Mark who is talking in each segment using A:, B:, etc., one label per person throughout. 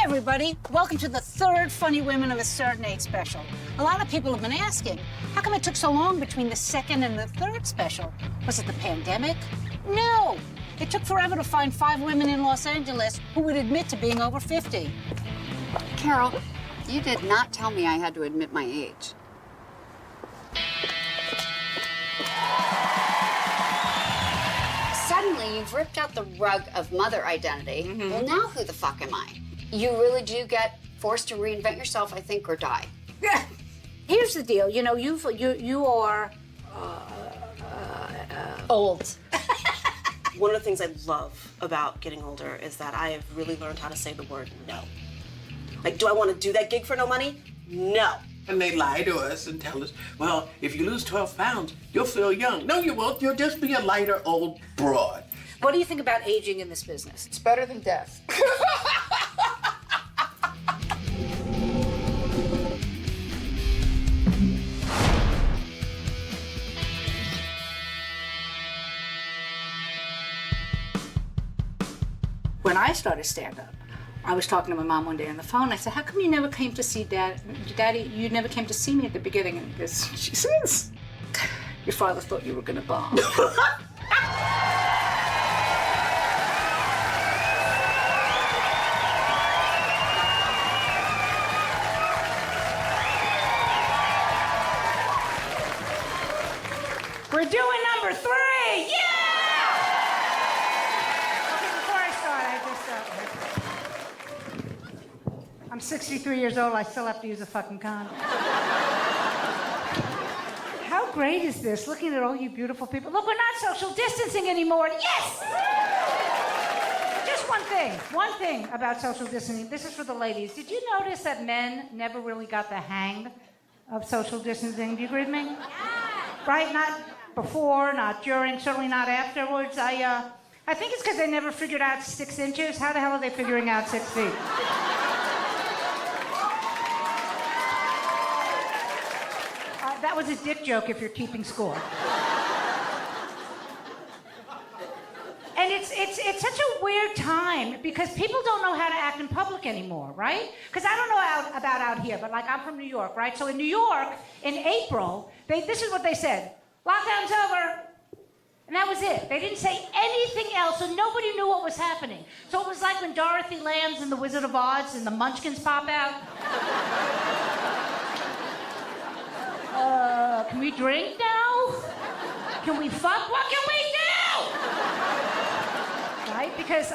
A: everybody. Welcome to the third Funny Women of a Certain Age special. A lot of people have been asking, how come it took so long between the second and the third special? Was it the pandemic? No. It took forever to find 5 women in Los Angeles who would admit to being over 50.
B: Carole, you did not tell me I had to admit my age. Suddenly, you've ripped out the rug of mother identity. Well, now who the fuck am I? You really do get forced to reinvent yourself, I think, or die.
A: Here's the deal. You know, you are old.
C: One of the things I love about getting older is that I have really learned how to say the word no. Like, do I want to do that gig for no money? No.
D: And they lie to us and tell us, well, if you lose 12 pounds, you'll feel young. No, you won't. You'll just be a lighter old broad.
A: What do you think about aging in this business?
D: It's better than death.
A: When I started stand-up, I was talking to my mom one day on the phone. I said, how come you never came to see Daddy, you never came to see me at the beginning? And she says, your father thought you were gonna bomb. We're doing number 3, yeah!
E: I'm 63 years old, I still have to use a fucking condom. How great is this, looking at all you beautiful people? Look, we're not social distancing anymore, yes! Just one thing about social distancing. This is for the ladies. Did you notice that men never really got the hang of social distancing? Do you agree with me? Yeah. Right, not before, not during, certainly not afterwards. I think it's because they never figured out 6 inches. How the hell are they figuring out 6 feet? That was a dick joke if you're keeping score. And it's such a weird time because people don't know how to act in public anymore, right? Because I don't know about out here, but like I'm from New York, right? So in New York, in April, this is what they said. Lockdown's over. And that was it. They didn't say anything else, so nobody knew what was happening. So it was like when Dorothy lands in The Wizard of Oz and the Munchkins pop out. Can we drink now? Can we fuck? What can we do? Right? Because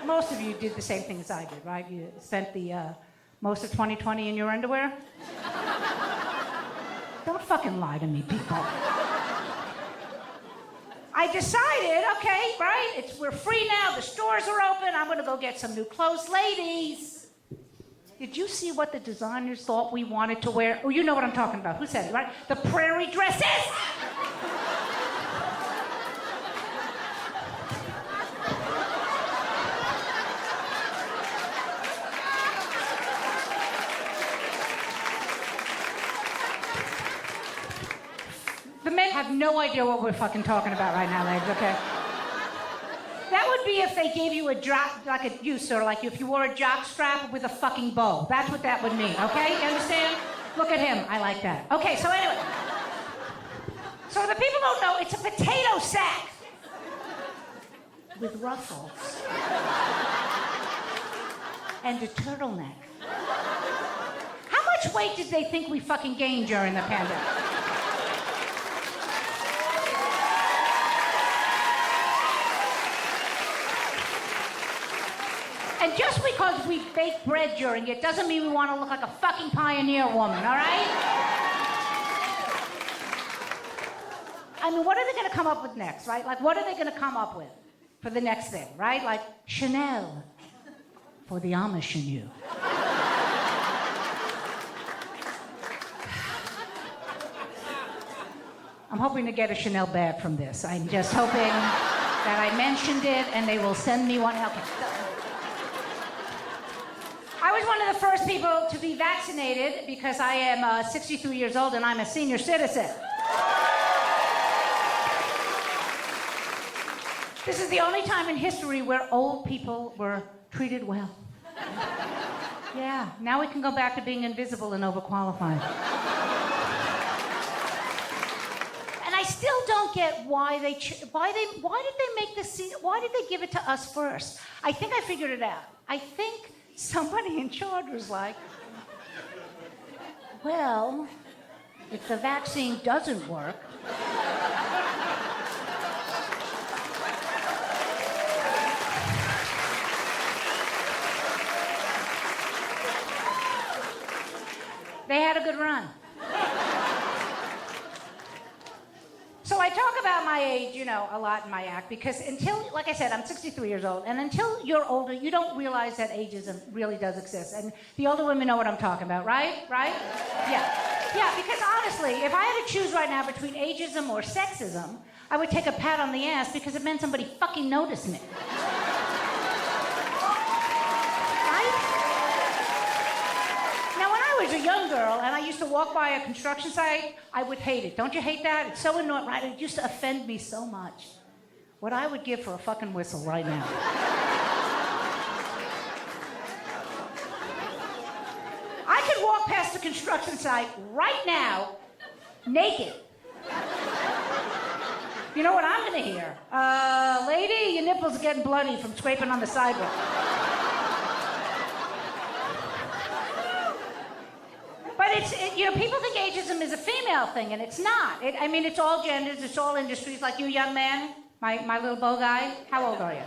E: most of you did the same thing as I did, right? You spent the most of 2020 in your underwear. Don't fucking lie to me, people. I decided, okay, right? We're free now. The stores are open. I'm gonna go get some new clothes, ladies. Did you see what the designers thought we wanted to wear? Oh, you know what I'm talking about. Who said it, right? The prairie dresses! The men have no idea what we're fucking talking about right now, ladies, okay? That would be if they gave you a drop, like if you wore a jock strap with a fucking bow. That's what that would mean, okay? You understand? Look at him. I like that. Okay, so anyway. So the people don't know, it's a potato sack with ruffles and a turtleneck. How much weight did they think we fucking gained during the pandemic? And just because we bake bread during it doesn't mean we want to look like a fucking pioneer woman, all right? I mean, what are they going to come up with next, right? Like, what are they going to come up with for the next thing, right? Like, Chanel for the Amish in you. I'm hoping to get a Chanel bag from this. I'm just hoping that I mentioned it and they will send me one. Okay. I was one of the first people to be vaccinated because I am 63 years old and I'm a senior citizen. This is the only time in history where old people were treated well. Yeah, now we can go back to being invisible and overqualified. And I still don't get why did they make this scene? Why did they give it to us first? I think I figured it out. I think somebody in charge was like, well, if the vaccine doesn't work, they had a good run. So I talk about my age, a lot in my act, because until, like I said, I'm 63 years old, and until you're older, you don't realize that ageism really does exist. And the older women know what I'm talking about, right? Right? Yeah, because honestly, if I had to choose right now between ageism or sexism, I would take a pat on the ass because it meant somebody fucking noticed me. I was a young girl and I used to walk by a construction site, I would hate it. Don't you hate that? It's so annoying, right? It used to offend me so much. What I would give for a fucking whistle right now. I could walk past the construction site right now, naked. You know what I'm gonna hear? Lady, your nipples are getting bloody from scraping on the sidewalk. But people think ageism is a female thing, and it's not. It's all genders, it's all industries. Like you, young man, my little bow guy, how old are you?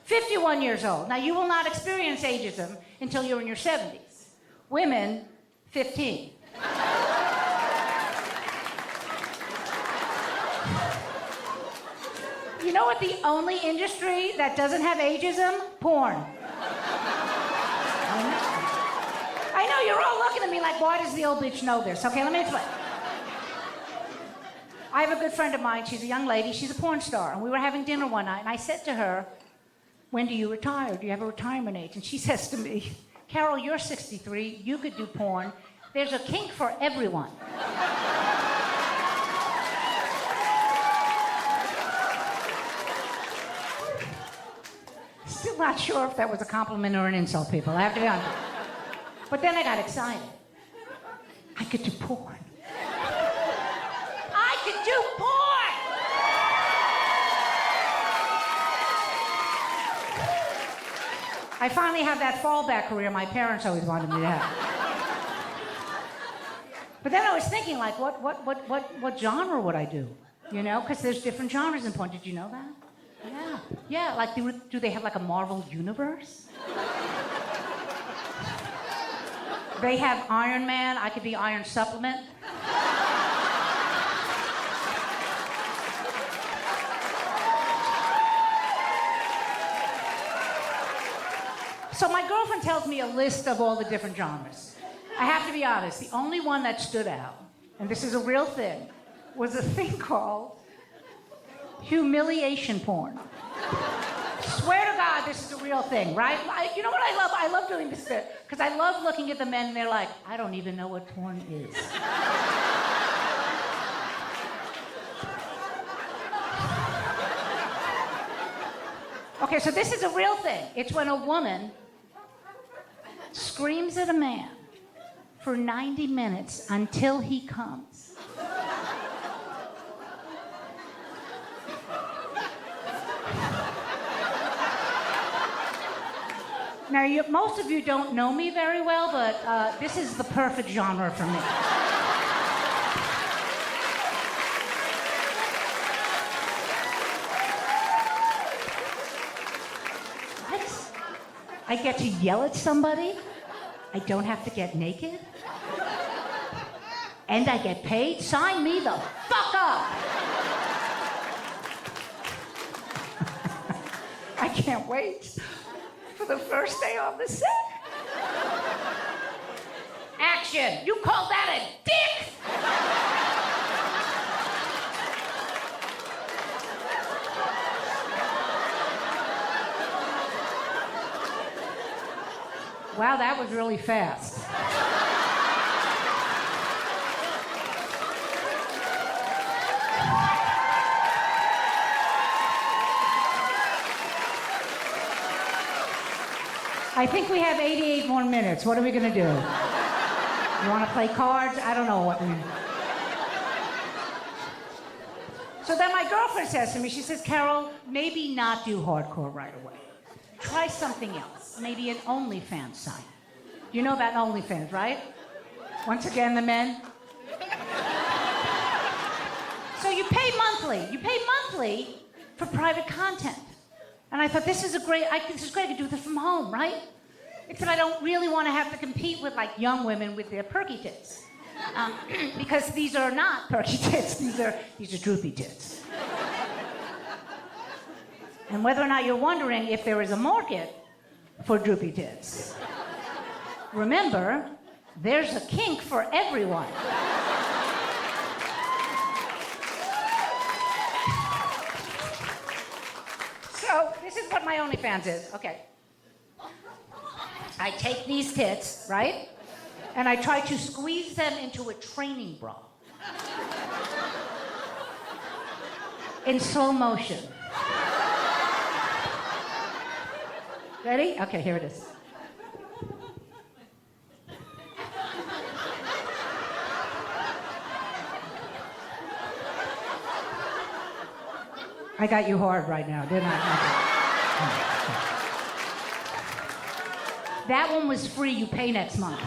E: 51 years old. Now, you will not experience ageism until you're in your 70s. Women, 15. You know what the only industry that doesn't have ageism? Porn. I know, you're all looking at me like, why does the old bitch know this? Okay, let me explain. I have a good friend of mine, she's a young lady, she's a porn star, and we were having dinner one night, and I said to her, when do you retire? Do you have a retirement age? And she says to me, Carole, you're 63, you could do porn. There's a kink for everyone. Still not sure if that was a compliment or an insult, people, I have to be honest. But then I got excited. I could do porn. I could do porn! I finally have that fallback career my parents always wanted me to have. But then I was thinking, like, what genre would I do? Because there's different genres in porn. Did you know that? Yeah. Like, do they have like a Marvel universe? They have Iron Man. I could be Iron Supplement. So my girlfriend tells me a list of all the different genres. I have to be honest, the only one that stood out, and this is a real thing, was a thing called humiliation porn. Swear to God, this is a real thing, right? You know what I love? I love doing this bit, because I love looking at the men and they're like, I don't even know what porn is. Okay, so this is a real thing. It's when a woman screams at a man for 90 minutes until he comes. Now, most of you don't know me very well, but this is the perfect genre for me. What? I get to yell at somebody? I don't have to get naked? And I get paid? Sign me the fuck up! I can't wait for the first day on the set. Action! You call that a dick? Wow, that was really fast. I think we have 88 more minutes. What are we gonna do? You wanna play cards? I don't know what we... So then my girlfriend says to me, she says, Carole, maybe not do hardcore right away. Try something else. Maybe an OnlyFans site. You know about OnlyFans, right? Once again, the men. So you pay monthly. You pay monthly for private content. And I thought, this is great. I could do this from home, right? Except I don't really want to have to compete with like young women with their perky tits. Because these are not perky tits. These are droopy tits. And whether or not you're wondering if there is a market for droopy tits, remember, there's a kink for everyone. So this is what my OnlyFans is. Okay. I take these tits, right? And I try to squeeze them into a training bra. In slow motion. Ready? Okay, here it is. I got you hard right now, didn't I? That one was free. You pay next month.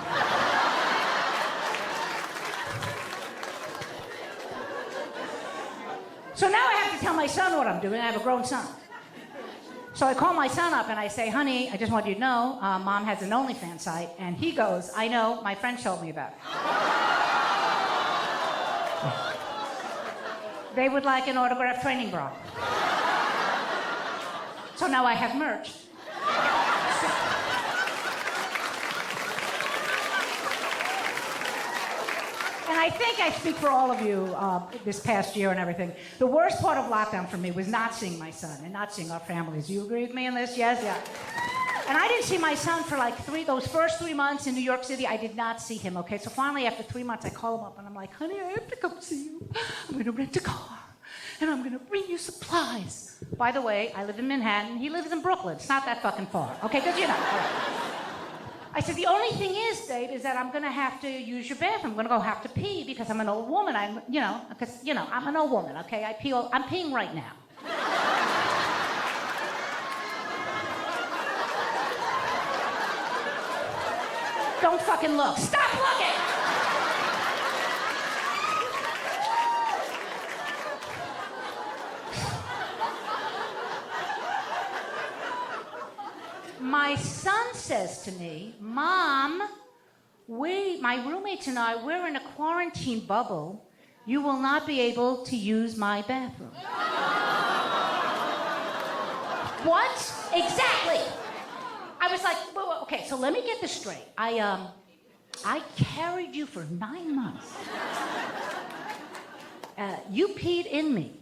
E: So now I have to tell my son what I'm doing. I have a grown son. So I call my son up and I say, honey, I just want you to know, Mom has an OnlyFans site. And he goes, I know, my friend told me about it. They would like an autographed training bra. So now I have merch. And I think I speak for all of you this past year and everything. The worst part of lockdown for me was not seeing my son and not seeing our families. Do you agree with me on this? Yes? Yeah. And I didn't see my son for like those first 3 months in New York City. I did not see him, okay? So finally, after 3 months, I call him up and I'm like, honey, I have to come see you. I'm gonna rent a car and I'm gonna bring you supplies. By the way, I live in Manhattan. He lives in Brooklyn. It's not that fucking far, okay? Because you know. I said, the only thing is, Dave, is that I'm gonna have to use your bathroom. I'm gonna have to pee because I'm an old woman. I'm an old woman, okay? I'm peeing right now. Don't fucking look. Stop looking! My son says to me, Mom, my roommates and I, we're in a quarantine bubble. You will not be able to use my bathroom. What? Exactly. I was like, well, okay, so let me get this straight. I carried you for 9 months. You peed in me.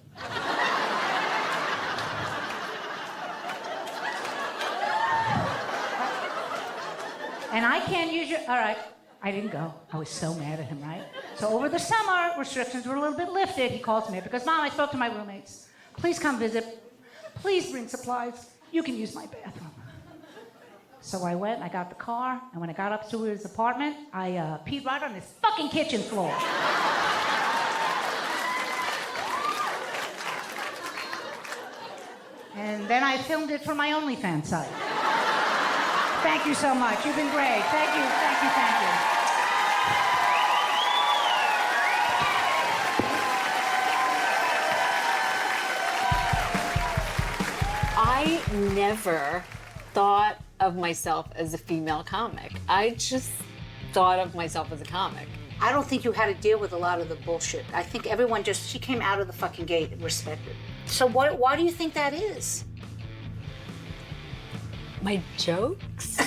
E: And I can't use your... All right, I didn't go. I was so mad at him, right? So over the summer, restrictions were a little bit lifted. He called me because, Mom, I spoke to my roommates. Please come visit. Please bring supplies. You can use my bathroom. So I went, I got the car, and when I got up to his apartment, I peed right on his fucking kitchen floor. And then I filmed it for my OnlyFans site. Thank you so much. You've been great. Thank you, thank you, thank you.
B: I never thought of myself as a female comic. I just thought of myself as a comic.
A: I don't think you had to deal with a lot of the bullshit. I think everyone she came out of the fucking gate respected. So why do you think that is?
B: My jokes?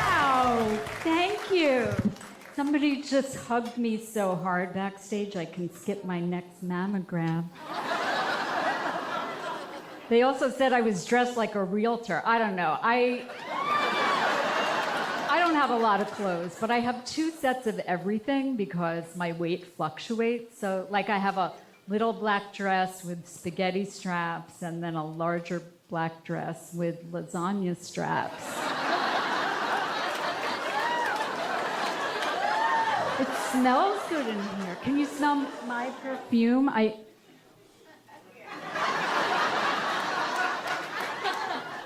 F: Wow, thank you. Somebody just hugged me so hard backstage I can skip my next mammogram. They also said I was dressed like a realtor. I don't know. I don't have a lot of clothes, but I have 2 sets of everything because my weight fluctuates. So, like, I have a little black dress with spaghetti straps and then a larger black dress with lasagna straps. It smells good in here. Can you smell my perfume?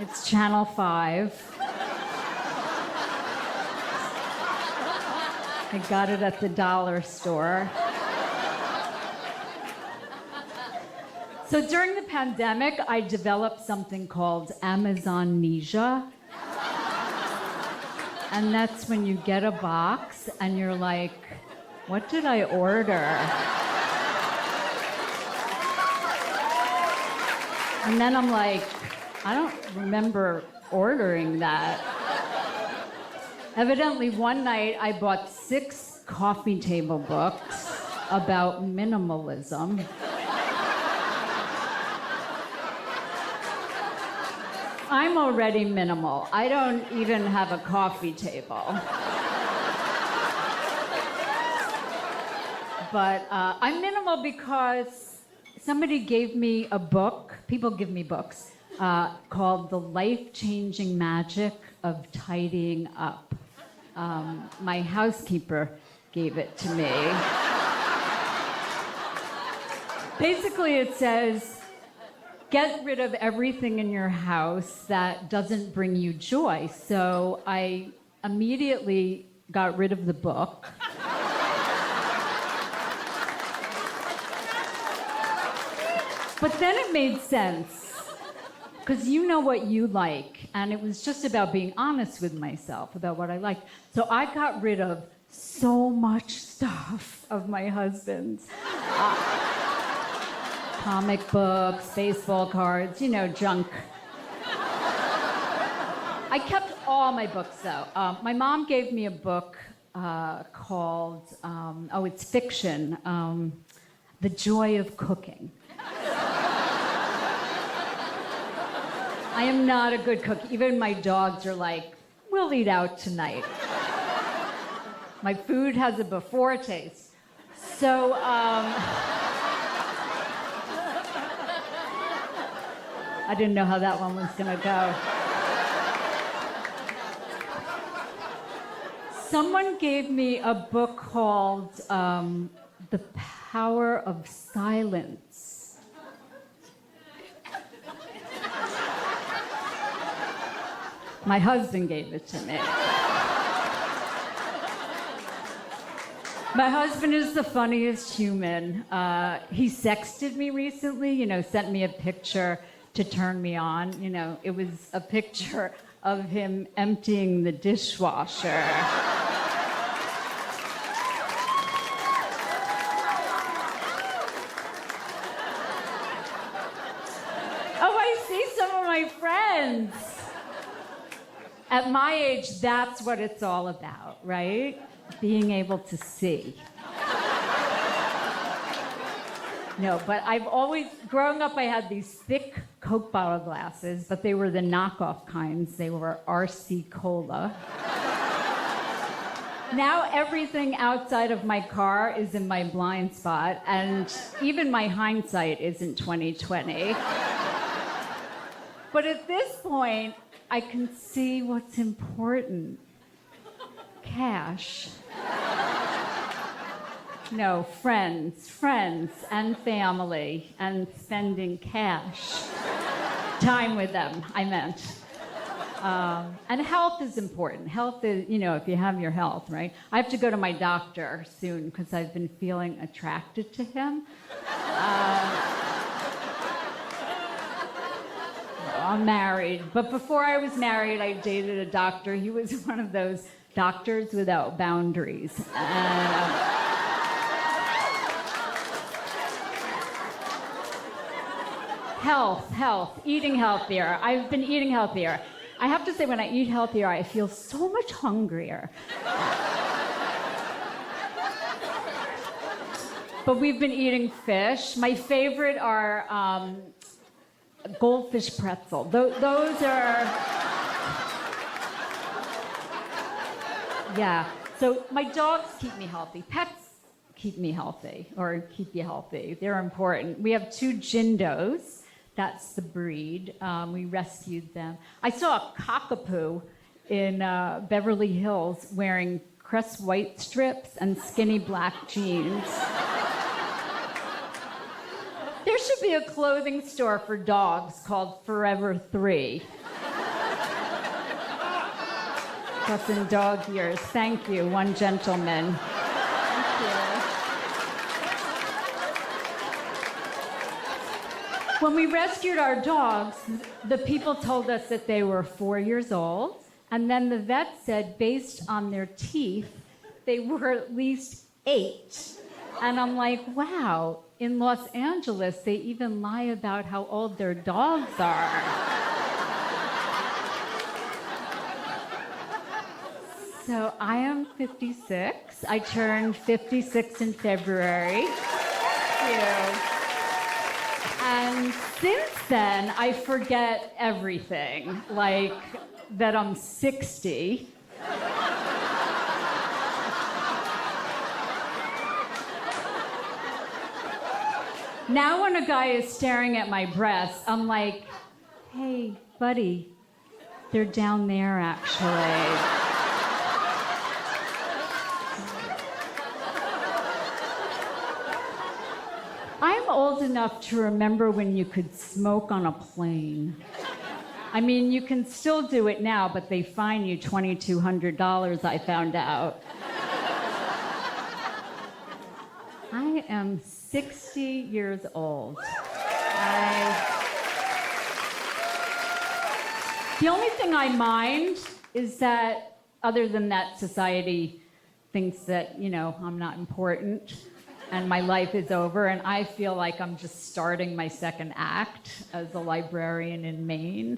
F: It's Channel 5. I got it at the dollar store. So during the pandemic, I developed something called Amazonnesia. And that's when you get a box and you're like, what did I order? And then I'm like, I don't remember ordering that. Evidently, one night I bought 6 coffee table books about minimalism. I'm already minimal. I don't even have a coffee table. But I'm minimal because somebody gave me a book, people give me books, called The Life-Changing Magic of Tidying Up. My housekeeper gave it to me. Basically, it says, get rid of everything in your house that doesn't bring you joy. So I immediately got rid of the book. But then it made sense, because you know what you like, and it was just about being honest with myself about what I liked. So I got rid of so much stuff of my husband's. Comic books, baseball cards, junk. I kept all my books, though. My mom gave me a book called, it's fiction, The Joy of Cooking. I am not a good cook. Even my dogs are like, we'll eat out tonight. My food has a before taste. So, I didn't know how that one was gonna go. Someone gave me a book called The Power of Silence. My husband gave it to me. My husband is the funniest human. He sexted me recently, sent me a picture to turn me on. It was a picture of him emptying the dishwasher. Oh, I see some of my friends. At my age, that's what it's all about, right? Being able to see. No, but I've always, growing up, I had these thick Coke bottle glasses, but they were the knockoff kinds. They were RC Cola. Now everything outside of my car is in my blind spot, and even my hindsight isn't 20/20. But at this point, I can see what's important. Cash. No, friends and family, and spending cash. Time with them, I meant. And health is important. Health is, if you have your health, right? I have to go to my doctor soon because I've been feeling attracted to him. I'm married, but before I was married, I dated a doctor. He was one of those doctors without boundaries. Health, eating healthier. I've been eating healthier. I have to say, when I eat healthier, I feel so much hungrier. But we've been eating fish. My favorite are goldfish pretzel. Those are... Yeah. So my dogs keep me healthy. Pets keep me healthy or keep you healthy. They're important. We have 2 Jindos. That's the breed. We rescued them. I saw a cockapoo in Beverly Hills wearing Crest white strips and skinny black jeans. There should be a clothing store for dogs called Forever 3. That's in dog years. Thank you, one gentleman. Thank you. When we rescued our dogs, the people told us that they were 4 years old, and then the vet said, based on their teeth, they were at least 8. And I'm like, wow, in Los Angeles, they even lie about how old their dogs are. So I am 56. I turned 56 in February. Thank you. And since then, I forget everything, like that I'm 60. Now when a guy is staring at my breasts, I'm like, hey, buddy, they're down there, actually. I'm old enough to remember when you could smoke on a plane. I mean, you can still do it now, but they fine you $2,200, I found out. I am 60 years old. The only thing I mind is that, other than that, society thinks that, I'm not important and my life is over, and I feel like I'm just starting my second act as a librarian in Maine.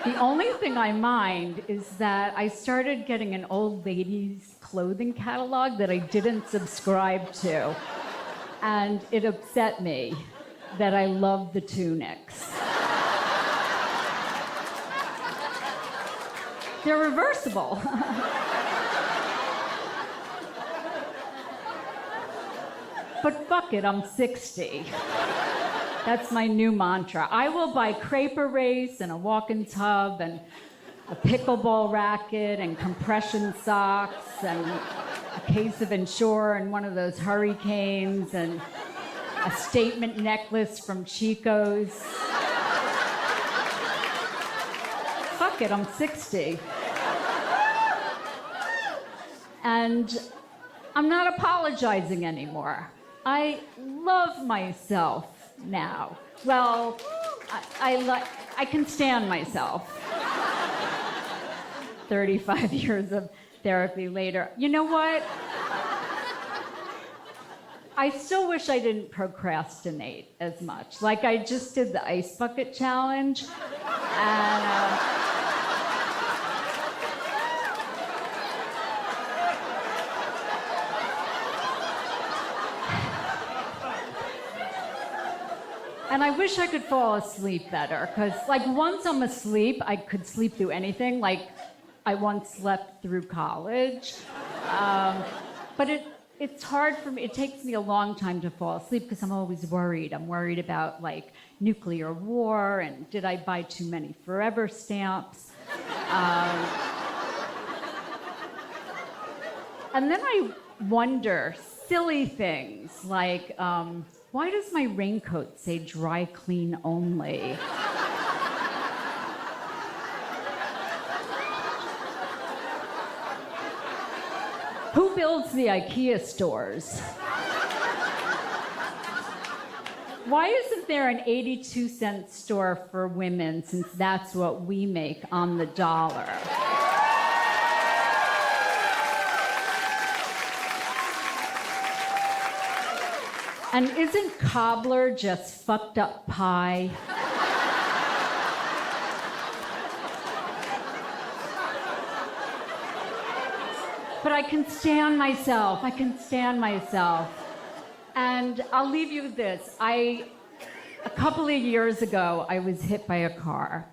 F: The only thing I mind is that I started getting an old ladies' clothing catalog that I didn't subscribe to, and it upset me that I love the tunics. They're reversible. But fuck it, I'm 60. That's my new mantra. I will buy crepe erase and a walk-in tub and a pickleball racket and compression socks and a case of Ensure and one of those hurricanes and a statement necklace from Chico's. Fuck it, I'm 60. And I'm not apologizing anymore. I love myself now. Well, I can stand myself. 35 years of therapy later. You know what? I still wish I didn't procrastinate as much. Like, I just did the ice bucket challenge, and and I wish I could fall asleep better, because, like, once I'm asleep, I could sleep through anything. Like, I once slept through college. But it's hard for me. It takes me a long time to fall asleep because I'm always worried. I'm worried about, like, nuclear war, and did I buy too many forever stamps? And then I wonder silly things like, why does my raincoat say dry clean only? Who builds the IKEA stores? Why isn't there an 82-cent store for women, since that's what we make on the dollar? And isn't cobbler just fucked up pie? But I can stand myself. I can stand myself. And I'll leave you with this. A couple of years ago, I was hit by a car.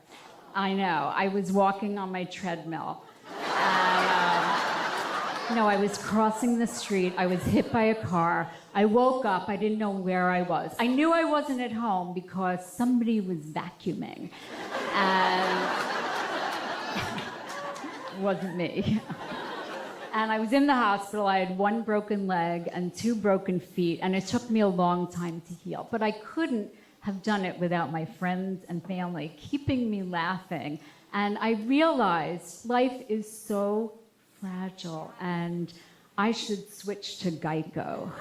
F: I know. I was walking on my treadmill. And No, I was crossing the street. I was hit by a car. I woke up. I didn't know where I was. I knew I wasn't at home because somebody was vacuuming. And it wasn't me. And I was in the hospital. I had 1 broken leg and 2 broken feet, and it took me a long time to heal. But I couldn't have done it without my friends and family keeping me laughing. And I realized life is so fragile, and I should switch to Geico.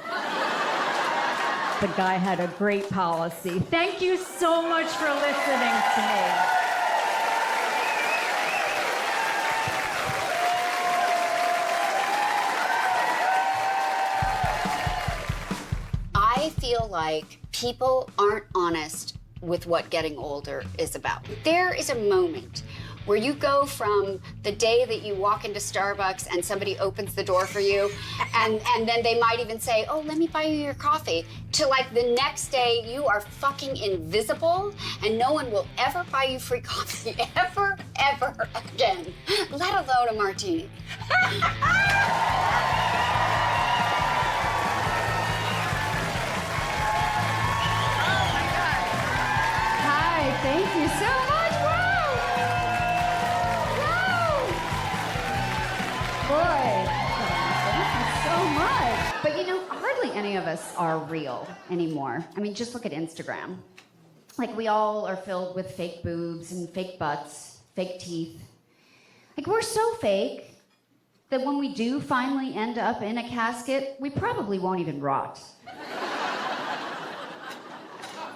F: The guy had a great policy. Thank you so much for listening to me.
G: I feel like people aren't honest with what getting older is about. There is a moment where you go from the day that you walk into Starbucks and somebody opens the door for you, and then they might even say, oh, let me buy you your coffee, to like the next day you are fucking invisible and no one will ever buy you free coffee ever again, let alone a martini.
F: Hi, thank you so much. Boy, thank you so much.
H: But you know, hardly any of us are real anymore. I mean, just look at Instagram. Like, we all are filled with fake boobs and fake butts, fake teeth. Like, we're so fake that when we do finally end up in a casket, we probably won't even rot.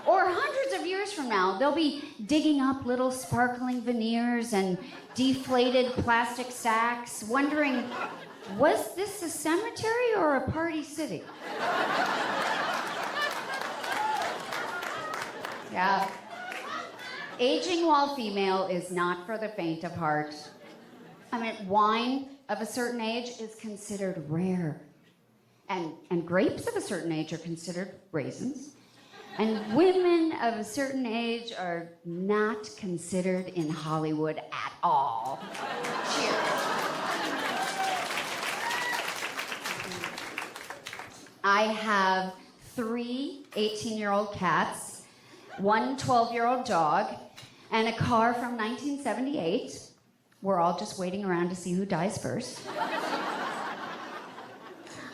H: Or hundreds of years from now, they'll be digging up little sparkling veneers and deflated plastic sacks, wondering, was this a cemetery or a party city? Yeah. Aging while female is not for the faint of heart. I mean, wine of a certain age is considered rare. And grapes of a certain age are considered raisins. And women of a certain age are not considered in Hollywood at all. Cheers. I have 3 18-year-old cats, 1 12-year-old dog, and a car from 1978. We're all just waiting around to see who dies first.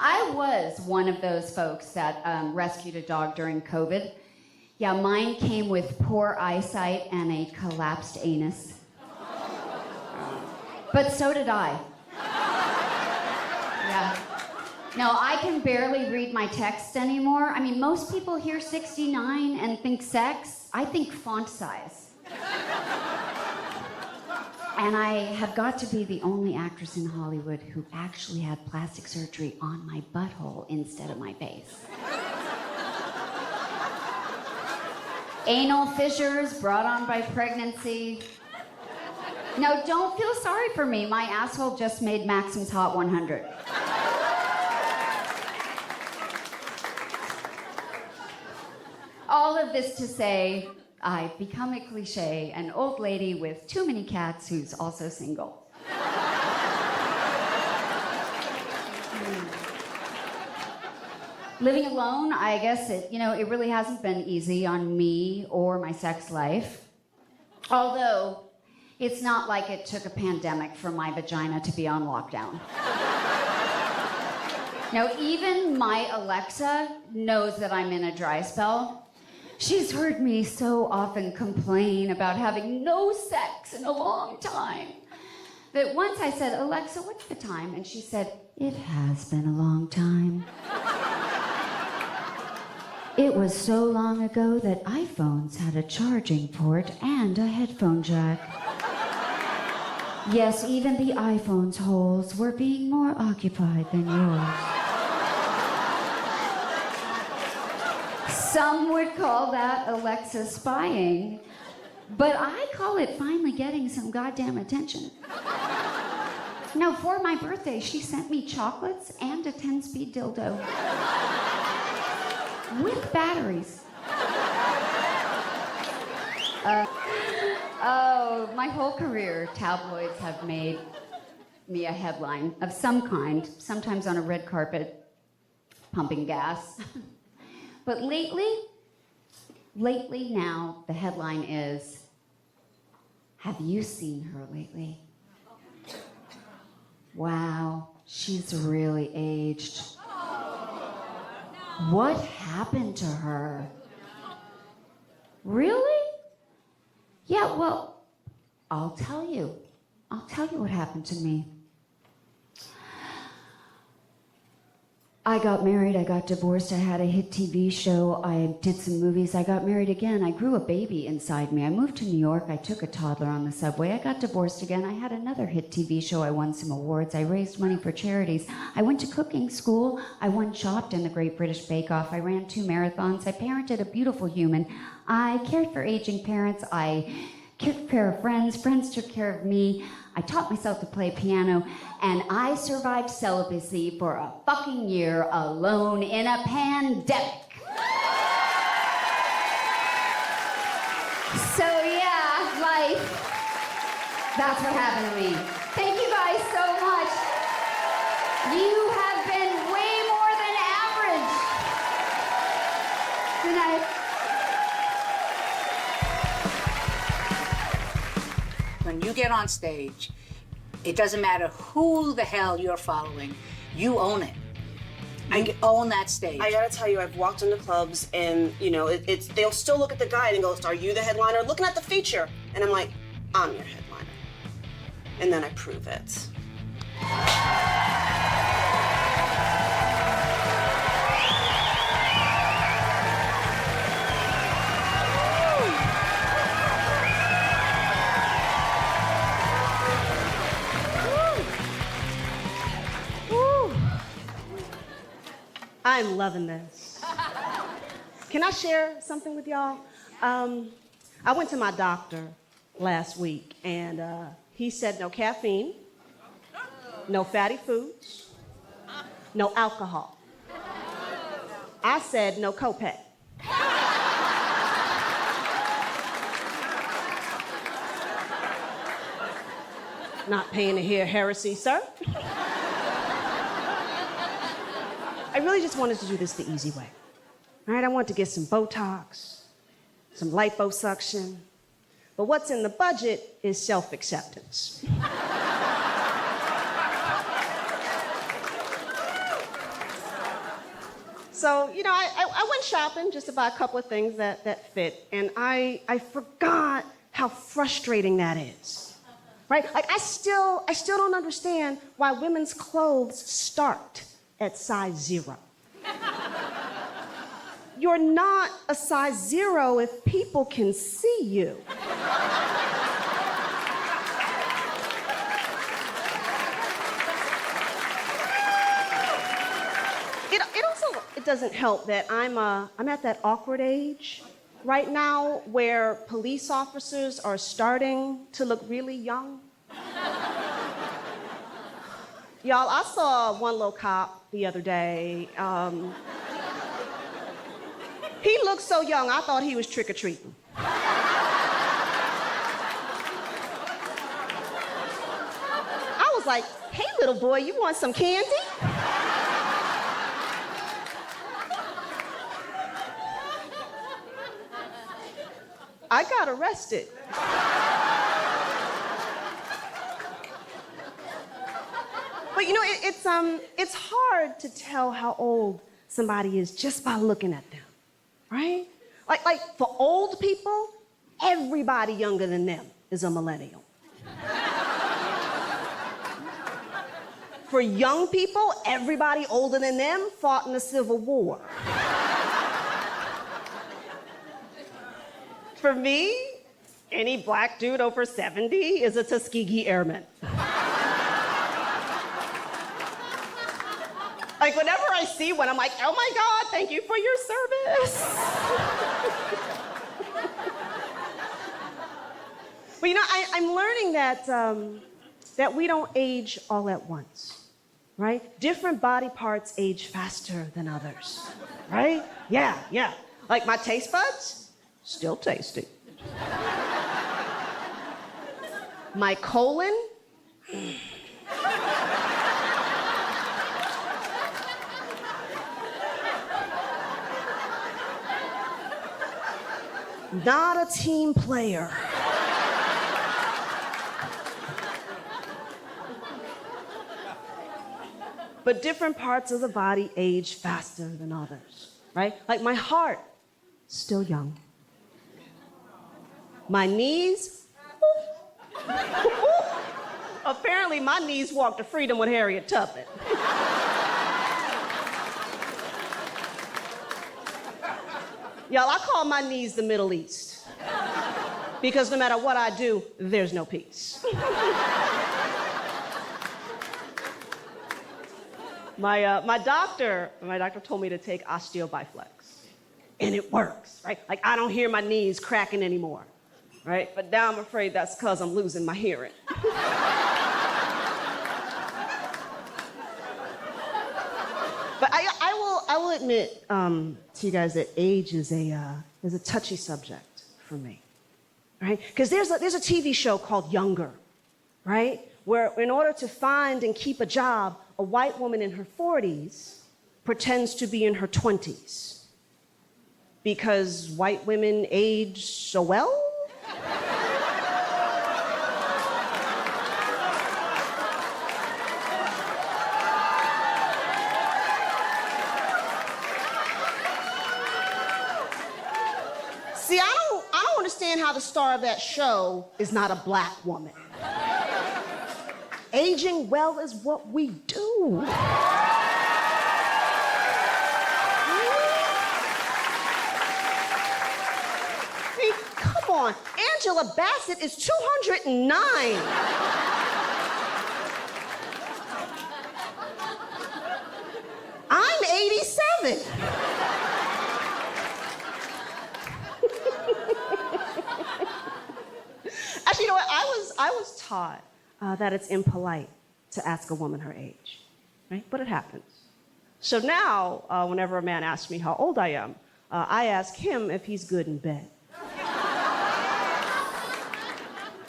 H: I was one of those folks that rescued a dog during COVID. Yeah, mine came with poor eyesight and a collapsed anus. But so did I. Yeah. No, I can barely read my text anymore. I mean, most people hear 69 and think sex. I think font size. And I have got to be the only actress in Hollywood who actually had plastic surgery on my butthole instead of my face. Anal fissures brought on by pregnancy. No, don't feel sorry for me. My asshole just made Maxim's Hot 100. All of this to say, I've become a cliche, an old lady with too many cats who's also single. Living alone, I guess it really hasn't been easy on me or my sex life. Although, it's not like it took a pandemic for my vagina to be on lockdown. Now, even my Alexa knows that I'm in a dry spell. She's heard me so often complain about having no sex in a long time that once I said, Alexa, what's the time? And she said, it has been a long time. It was so long ago that iPhones had a charging port and a headphone jack. Yes, even the iPhone's holes were being more occupied than yours. Some would call that Alexa spying, but I call it finally getting some goddamn attention. Now, for my birthday, she sent me chocolates and a 10-speed dildo. With batteries. Oh, my whole career, tabloids have made me a headline of some kind, sometimes on a red carpet, pumping gas. But lately now, the headline is, have you seen her lately? Wow, she's really aged. What happened to her? Really? Yeah, well, I'll tell you. I'll tell you what happened to me. I got married, I got divorced, I had a hit TV show, I did some movies, I got married again, I grew a baby inside me. I moved to New York, I took a toddler on the subway, I got divorced again, I had another hit TV show, I won some awards, I raised money for charities, I went to cooking school, I won Chopped in the Great British Bake Off, I ran 2 marathons, I parented a beautiful human, I cared for aging parents, I took care of friends, friends took care of me, I taught myself to play piano, and I survived celibacy for a fucking year alone in a pandemic. So yeah, life, that's what happened to me. Thank you guys so much. You have been way more than average. Good night.
A: When you get on stage, it doesn't matter who the hell you're following, you own it. You own that stage.
C: I gotta tell you, I've walked into clubs and, you know, they'll still look at the guide and go, are you the headliner? Looking at the feature. And I'm like, I'm your headliner. And then I prove it.
I: I'm loving this. Can I share something with y'all? I went to my doctor last week, and he said no caffeine, no fatty foods, no alcohol. I said no copay. Not paying to hear heresy, sir. I really just wanted to do this the easy way. All right, I wanted to get some Botox, some liposuction, but what's in the budget is self-acceptance. So, you know, I went shopping just to buy a couple of things that fit, and I forgot how frustrating that is, right? Like, I still don't understand why women's clothes start at size 0. You're not a size 0 if people can see you. It doesn't help that I'm at that awkward age right now where police officers are starting to look really young. Y'all, I saw one little cop the other day. He looked so young, I thought he was trick-or-treating. I was like, hey, little boy, you want some candy? I got arrested. But you know, it's hard to tell how old somebody is just by looking at them, right? Like for old people, everybody younger than them is a millennial. For young people, everybody older than them fought in the Civil War. For me, any black dude over 70 is a Tuskegee Airman. Like, whenever I see one, I'm like, oh my God, thank you for your service. But you know, I'm learning that we don't age all at once, right? Different body parts age faster than others, right? Yeah. Like my taste buds, still tasty. Not a team player. But different parts of the body age faster than others, right? Like my heart, still young. My knees, apparently my knees walked to freedom with Harriet Tubman. Y'all, I call my knees the Middle East. Because no matter what I do, there's no peace. My doctor told me to take osteobiflex. And it works, right? Like, I don't hear my knees cracking anymore, right? But now I'm afraid that's because I'm losing my hearing. But I will admit to you guys that age is a touchy subject for me, right? Because there's a TV show called Younger, right? Where in order to find and keep a job, a white woman in her 40s pretends to be in her 20s. Because white women age so well? See, I don't understand how the star of that show is not a black woman. Aging well is what we do. I mean, come on. Angela Bassett is 209. I'm 87. Actually, you know what? I was taught that it's impolite to ask a woman her age, right? But it happens. So now, whenever a man asks me how old I am, I ask him if he's good in bed.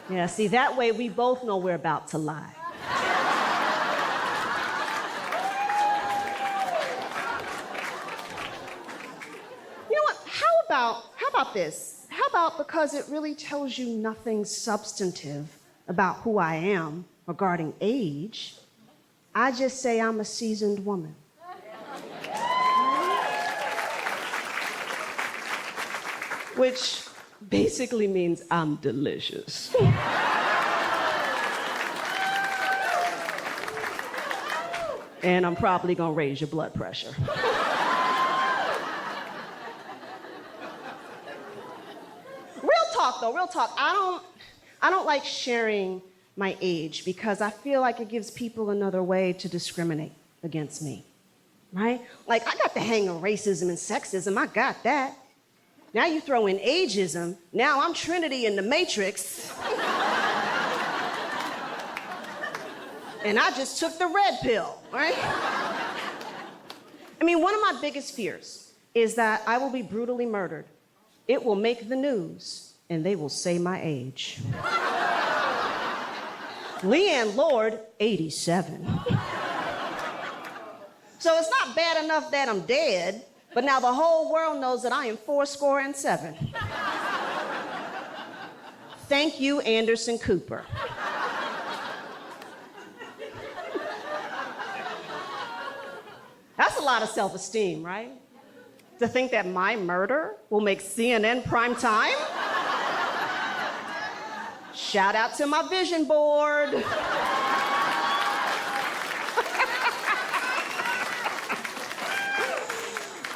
I: Yeah, see, that way we both know we're about to lie. You know what? How about this? How about because it really tells you nothing substantive about who I am regarding age, I just say I'm a seasoned woman. Which basically means I'm delicious. And I'm probably gonna raise your blood pressure. Real talk. I don't like sharing my age because I feel like it gives people another way to discriminate against me, right? Like, I got the hang of racism and sexism, I got that. Now you throw in ageism, now I'm Trinity in the Matrix. And I just took the red pill, right? I mean, one of my biggest fears is that I will be brutally murdered. It will make the news, and they will say my age. Leighann Lord, 87. So it's not bad enough that I'm dead, but now the whole world knows that I am 77. Thank you, Anderson Cooper. That's a lot of self-esteem, right? To think that my murder will make CNN prime time? Shout out to my vision board.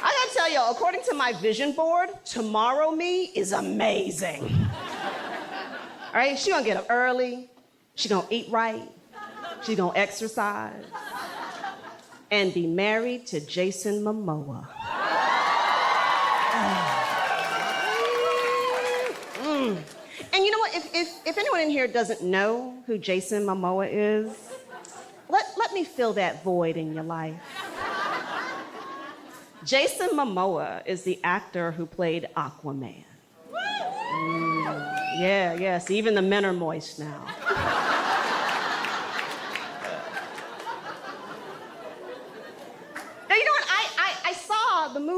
I: I gotta tell you, according to my vision board, tomorrow me is amazing. All right, she gonna get up early, she gonna eat right, she gonna exercise, and be married to Jason Momoa. And you know what? If anyone in here doesn't know who Jason Momoa is, let me fill that void in your life. Jason Momoa is the actor who played Aquaman. Yes, even the men are moist now.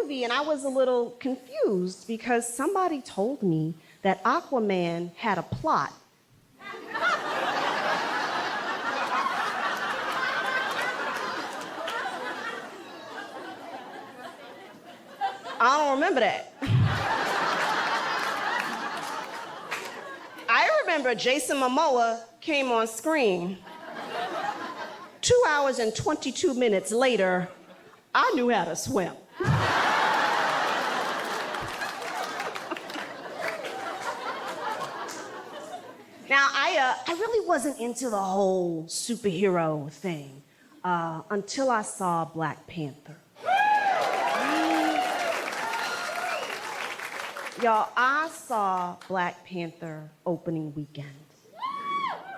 I: movie and I was a little confused because somebody told me that Aquaman had a plot. I don't remember that. I remember Jason Momoa came on screen. 2 hours and 22 minutes later, I knew how to swim. Now, I really wasn't into the whole superhero thing until I saw Black Panther. Y'all, I saw Black Panther opening weekend.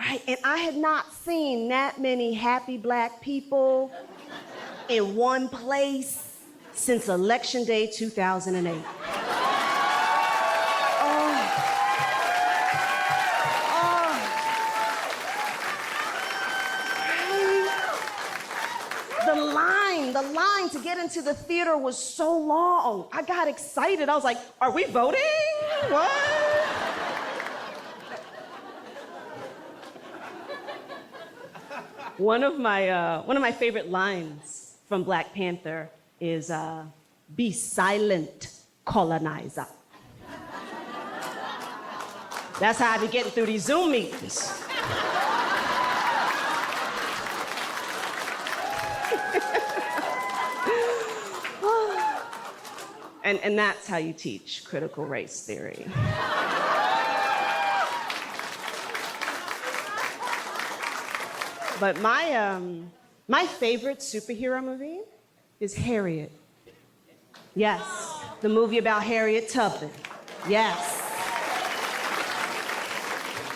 I: Right? And I had not seen that many happy black people in one place since Election Day 2008. The line to get into the theater was so long. I got excited. I was like, are we voting? What? One of my favorite lines from Black Panther is, be silent, colonizer. That's how I be getting through these Zoom meetings. And that's how you teach critical race theory. But my favorite superhero movie is Harriet. Yes, the movie about Harriet Tubman. Yes.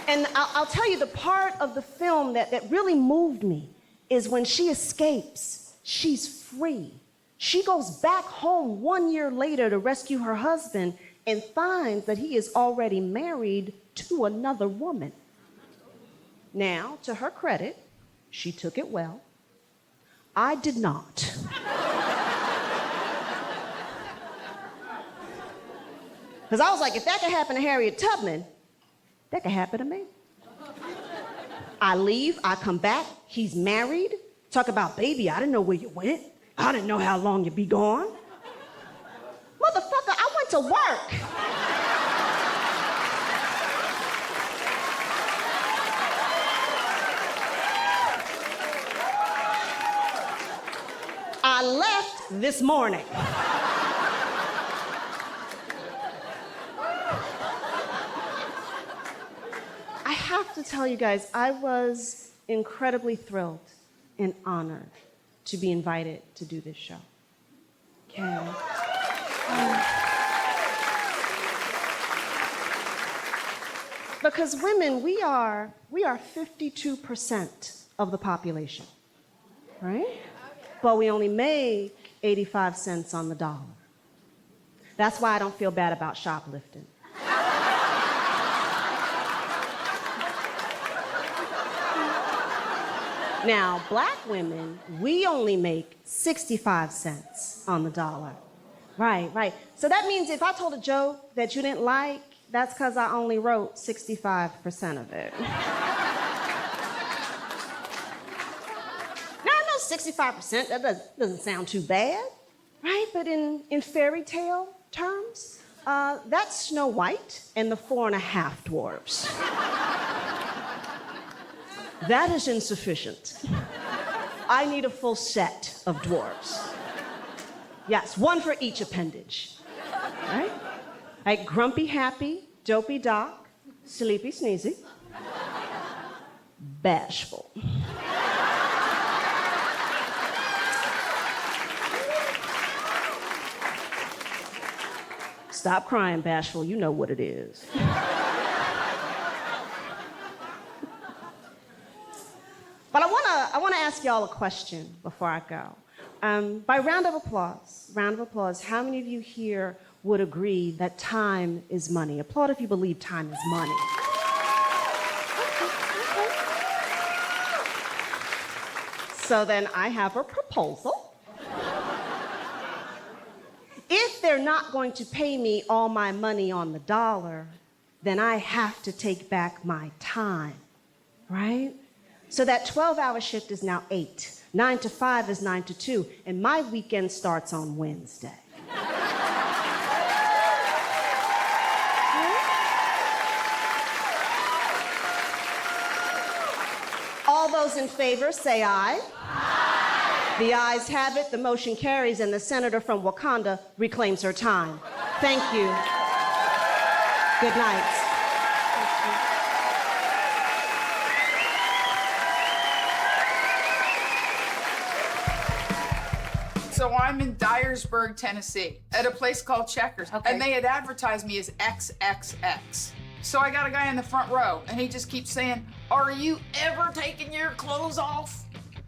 I: And I'll tell you, the part of the film that really moved me is when she escapes, she's free. She goes back home 1 year later to rescue her husband and finds that he is already married to another woman. Now, to her credit, she took it well. I did not. Because I was like, if that could happen to Harriet Tubman, that could happen to me. I leave, I come back, he's married. Talk about, baby, I didn't know where you went. I didn't know how long you'd be gone. Motherfucker, I went to work. I left this morning. I have to tell you guys, I was incredibly thrilled and honored to be invited to do this show. Okay. Because women, we are 52% of the population, right? But we only make 85 cents on the dollar. That's why I don't feel bad about shoplifting. Now, black women, we only make 65 cents on the dollar. Right. So that means if I told a joke that you didn't like, that's because I only wrote 65% of it. Now, I know 65%, that doesn't sound too bad, right? But in fairy tale terms, that's Snow White and the 4.5 dwarfs. That is insufficient. I need a full set of dwarves. Yes, one for each appendage. Right? Like grumpy, happy, dopey, doc, sleepy, sneezy, bashful. Stop crying, bashful. You know what it is. But I want to ask y'all a question before I go. By round of applause, how many of you here would agree that time is money? Applaud if you believe time is money. So then I have a proposal. If they're not going to pay me all my money on the dollar, then I have to take back my time, right? So that 12-hour shift is now 8. 9 to 5 is 9 to 2, and my weekend starts on Wednesday. All those in favor say aye. Aye. The ayes have it, the motion carries, and the senator from Wakanda reclaims her time. Thank you. Good night.
J: So I'm in Dyersburg, Tennessee, at a place called Checkers. Okay. And they had advertised me as XXX. So I got a guy in the front row, and he just keeps saying, "Are you ever taking your clothes off?"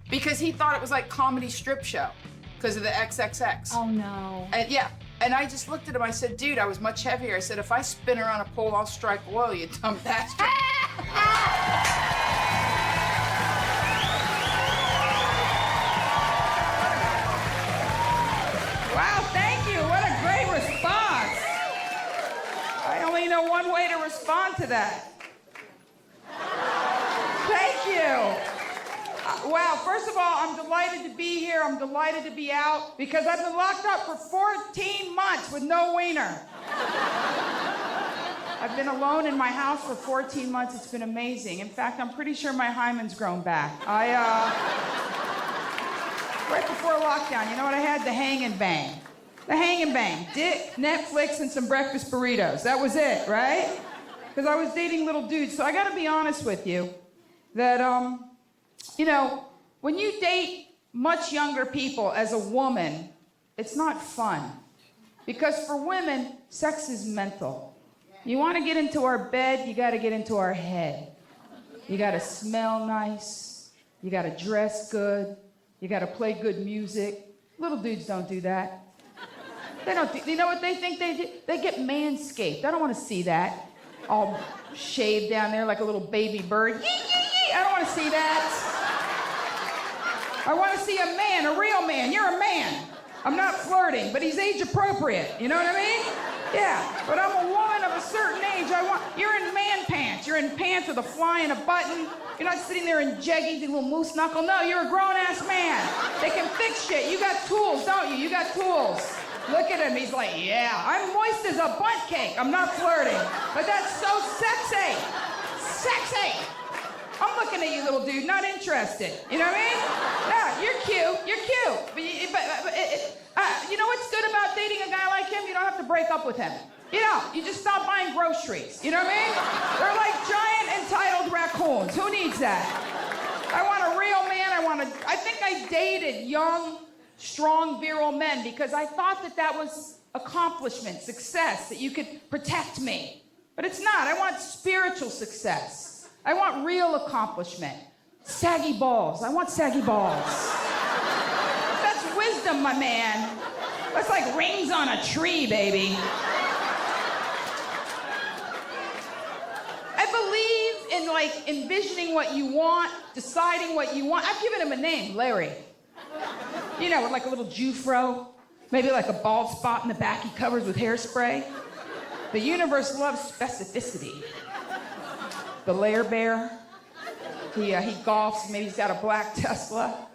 J: Because he thought it was like comedy strip show because of the XXX.
F: Oh, no.
J: And yeah, and I just looked at him, I said, "Dude, I was much heavier." I said, "If I spin her on a pole, I'll strike oil, you dumb bastard."
K: Wow, thank you. What a great response. I only know one way to respond to that. Thank you. Wow, first of all, I'm delighted to be here. I'm delighted to be out because I've been locked up for 14 months with no wiener. I've been alone in my house for 14 months. It's been amazing. In fact, I'm pretty sure my hymen's grown back. Right before lockdown, you know what I had? The hang and bang. The hang and bang. Dick, Netflix, and some breakfast burritos. That was it, right? Because I was dating little dudes. So I gotta be honest with you that, when you date much younger people as a woman, it's not fun. Because for women, sex is mental. You wanna get into our bed, you gotta get into our head. You gotta smell nice. You gotta dress good. You gotta play good music. Little dudes don't do that. They don't do, you know what they think they do? They get manscaped. I don't wanna see that. All shaved down there like a little baby bird. Yee, yee, yee. I don't wanna see that. I wanna see a man, a real man. You're a man. I'm not flirting, but he's age appropriate. You know what I mean? Yeah, but I'm a woman of a certain age. You're in man pants. You're in pants with a fly and a button. You're not sitting there in jeggings and little moose knuckle. No, you're a grown-ass man. They can fix shit. You got tools, don't you? You got tools. Look at him. He's like, yeah, I'm moist as a butt cake. I'm not flirting. But that's so sexy. Sexy. I'm looking at you, little dude, not interested. You know what I mean? No, you're cute. You're cute. But you know what's good about dating a guy like him? You don't have to break up with him. You know, you just stop buying groceries. You know what I mean? They're like giant entitled raccoons. Who needs that? I want a real man. I think I dated young, strong, virile men because I thought that was accomplishment, success, that you could protect me. But it's not. I want spiritual success. I want real accomplishment. Saggy balls. I want saggy balls. That's wisdom, my man. That's like rings on a tree, baby. I believe in envisioning what you want, deciding what you want. I've given him a name, Larry. You know, with like a little Jufro, maybe like a bald spot in the back he covers with hairspray. The universe loves specificity. The layer bear, he golfs, maybe he's got a black Tesla.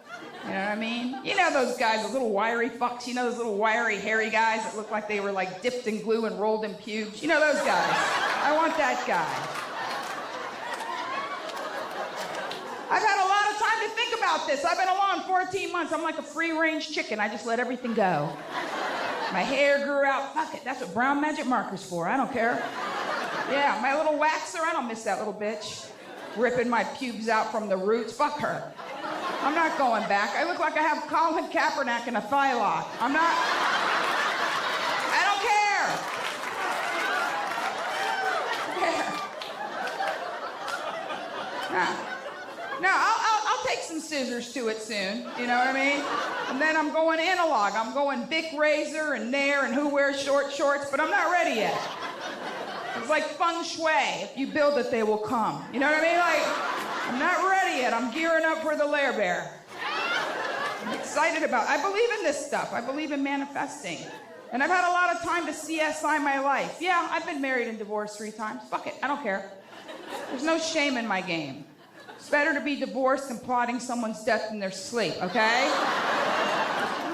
K: You know what I mean? You know those guys, those little wiry fucks, you know those little wiry hairy guys that look like they were like dipped in glue and rolled in pubes? You know those guys. I want that guy. I've had a lot of time to think about this. I've been alone 14 months. I'm like a free-range chicken. I just let everything go. My hair grew out. Fuck it, that's what brown magic marker's for. I don't care. Yeah, my little waxer, I don't miss that little bitch. Ripping my pubes out from the roots. Fuck her. I'm not going back. I look like I have Colin Kaepernick in a thigh lock. I'm not. I don't care. No, I'll take some scissors to it soon. You know what I mean? And then I'm going analog. I'm going Bic Razor and Nair and who wears short shorts, but I'm not ready yet. It's like feng shui. If you build it, they will come. You know what I mean? Like, I'm not ready yet. I'm gearing up for the lair bear. I'm excited about it. I believe in this stuff. I believe in manifesting. And I've had a lot of time to CSI my life. Yeah, I've been married and divorced 3 times. Fuck it, I don't care. There's no shame in my game. It's better to be divorced than plotting someone's death in their sleep, okay?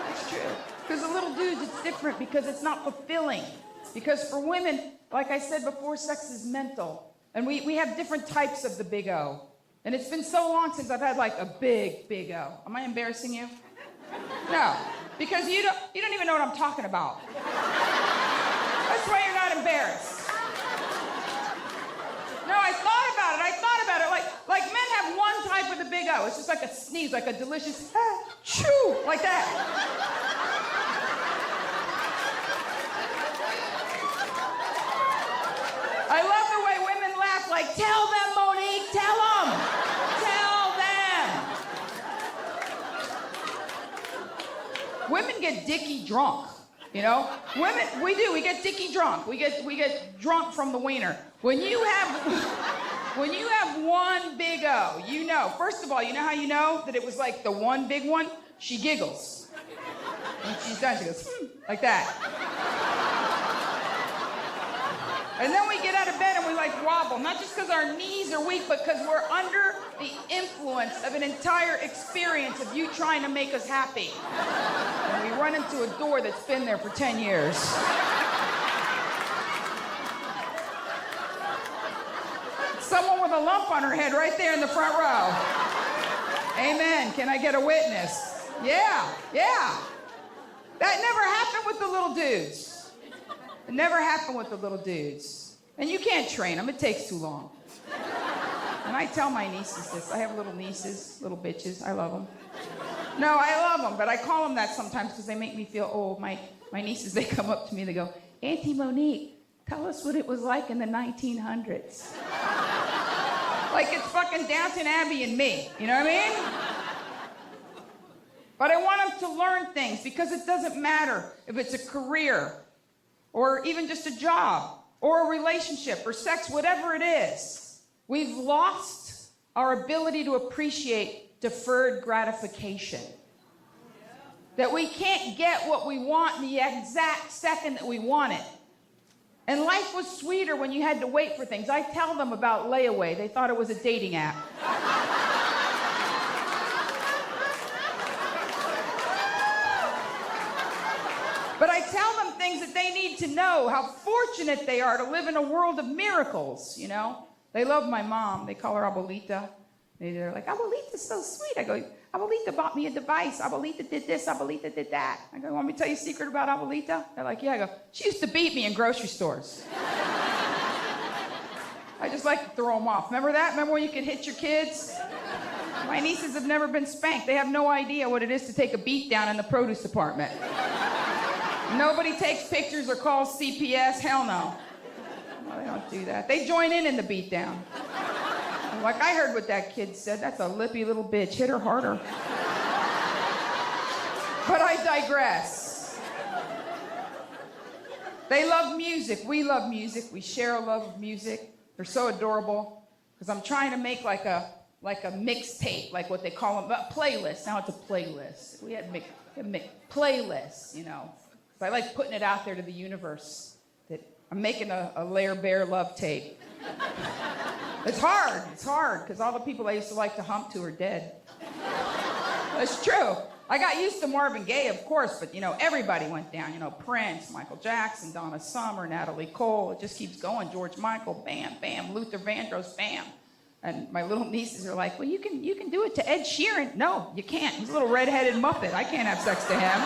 K: That's true. Because the little dudes, it's different because it's not fulfilling. Because for women, like I said before, sex is mental. And we have different types of the big O. And it's been so long since I've had like a big O. Am I embarrassing you? No, because you don't even know what I'm talking about. That's why you're not embarrassed. No, I thought about it. Like men have one type of the big O. It's just like a sneeze, like a delicious chew, like that. I love the way women laugh, like, tell them, Monique, tell them. Tell them. Women get dicky drunk, you know? Women, we get dicky drunk. We get drunk from the wiener. When you have one big O, you know. First of all, you know how you know that it was like the one big one? She giggles. When she's done, she goes, like that. And then we get out of bed and we like wobble, not just because our knees are weak, but because we're under the influence of an entire experience of you trying to make us happy. And we run into a door that's been there for 10 years. Someone with a lump on her head right there in the front row. Amen. Can I get a witness? Yeah. That never happened with the little dudes. It never happened with the little dudes. And you can't train them. It takes too long. And I tell my nieces this. I have little nieces, little bitches. I love them. No, I love them, but I call them that sometimes because they make me feel old. My nieces, they come up to me, they go, Auntie Monique, tell us what it was like in the 1900s. Like it's fucking Downton Abbey and me. You know what I mean? But I want them to learn things because it doesn't matter if it's a career or even just a job, or a relationship, or sex, whatever it is. We've lost our ability to appreciate deferred gratification. That we can't get what we want in the exact second that we want it. And life was sweeter when you had to wait for things. I tell them about Layaway. They thought it was a dating app. But I tell them things that they need to know, how fortunate they are to live in a world of miracles, you know? They love my mom. They call her Abuelita. They're like, Abuelita's so sweet. I go, Abuelita bought me a device. Abuelita did this. Abuelita did that. I go, want me to tell you a secret about Abuelita? They're like, yeah. I go, she used to beat me in grocery stores. I just like to throw them off. Remember that? Remember when you could hit your kids? My nieces have never been spanked. They have no idea what it is to take a beat down in the produce department. Nobody takes pictures or calls CPS. Hell no. No, they don't do that. They join in the beatdown. Like I heard what that kid said. That's a lippy little bitch. Hit her harder. But I digress. They love music. We love music. We share a love of music. They're so adorable. Because I'm trying to make like a mixtape, like what they call them, a playlist. Now it's a playlist. We had playlists, you know. So I like putting it out there to the universe that I'm making a Layer Bear love tape. It's hard, because all the people I used to like to hump to are dead. That's true. I got used to Marvin Gaye, of course, but, you know, everybody went down. You know, Prince, Michael Jackson, Donna Summer, Natalie Cole. It just keeps going. George Michael, bam, bam. Luther Vandross, bam. And my little nieces are like, well, you can do it to Ed Sheeran. No, you can't. He's a little redheaded Muppet. I can't have sex to him.